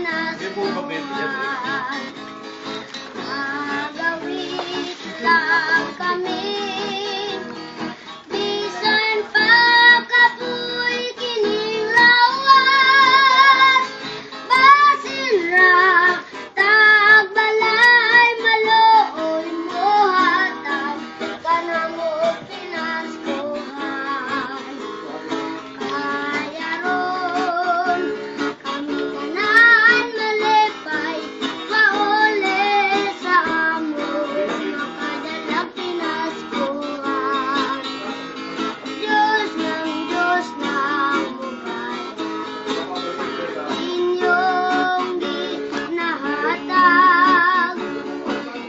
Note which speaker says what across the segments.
Speaker 1: pinaskuhan. Agawit lang kami, bisan pa kapoy kining lawas. Basin ra tagbalay malooy mo hatag kanang og pinaskuhan. Kaya ron kami tanan malipay pauli sa amon makadalag pinaskuhan. Diyos ng mugay inyong ginahatag,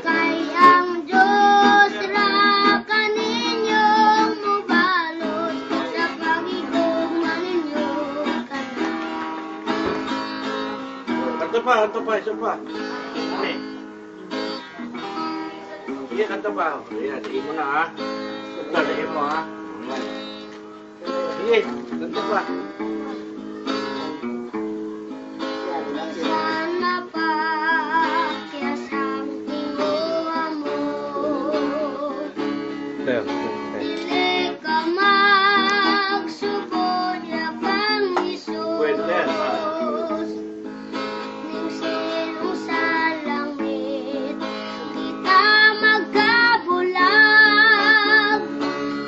Speaker 1: kay ang Diyos ra kaninyong mubalot sa pag-igugma ninyong kanan.
Speaker 2: Kanto pa, isa pa. Ani. Sige, kanto pa. Ayan, sige mo na ha. Sige mo ha. Sige, kanto pa.
Speaker 1: Sana pakyasang tinguha mo, dili ka magsugod yakang
Speaker 2: Pwede.
Speaker 1: Isus. Ning silong sa langit, kita magkabulag.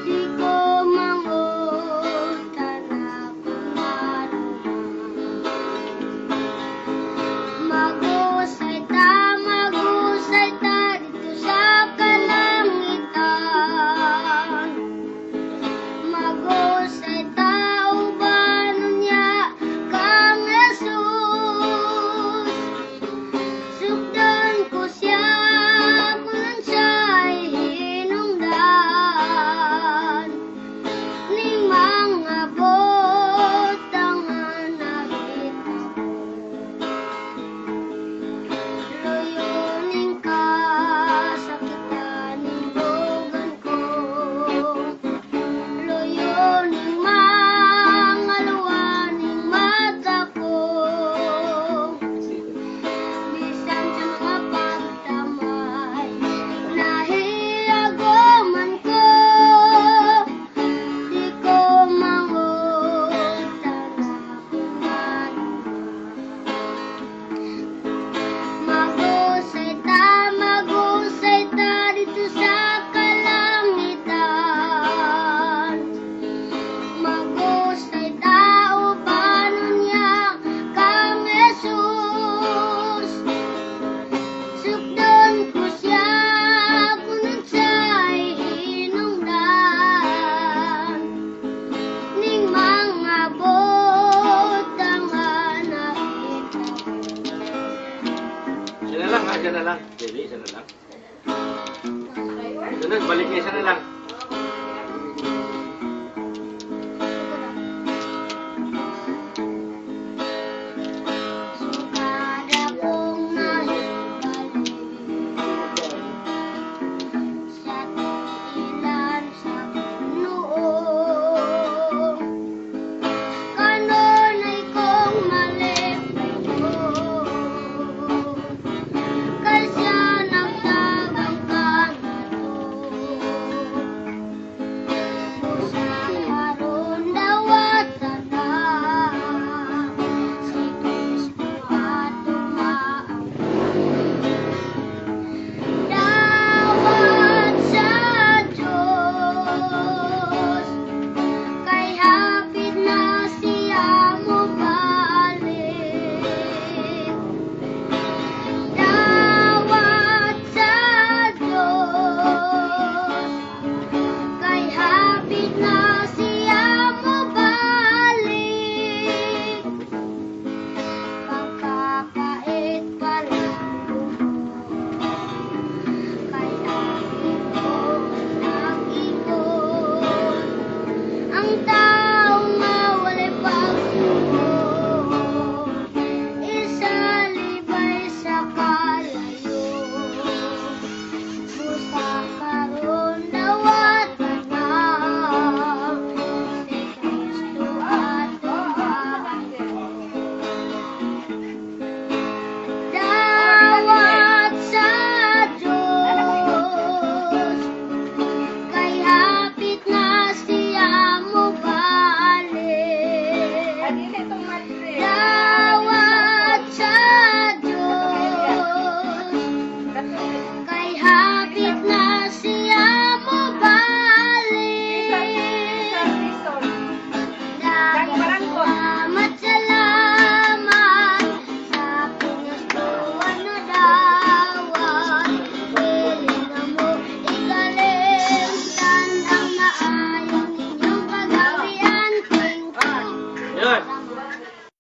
Speaker 1: Di ko mangutan akong marunong. Magusay ta dito sa kalangitan. Magusay ta ubanon niya kang Jesus. Sukdan ko siya kung siya'y hinungdan. Ning mga botang nakita ko, luyoning kasakitan ning dugan ko. Luyoning mga luwaning mata ko. Bisan sa mga pagdamay, nahiagoman ko. Di ko mangutan akong marunong. Magusay ta dito sa kalangitan. Magusay ta ubanon niya kang Jesus. Sukdan ko siya kung siya'y hinungdan. Ning mga botang nakita ko.
Speaker 2: Isa na lang ha, isa na lang. Dili, isa na lang. Isa na, balik niya isa na lang.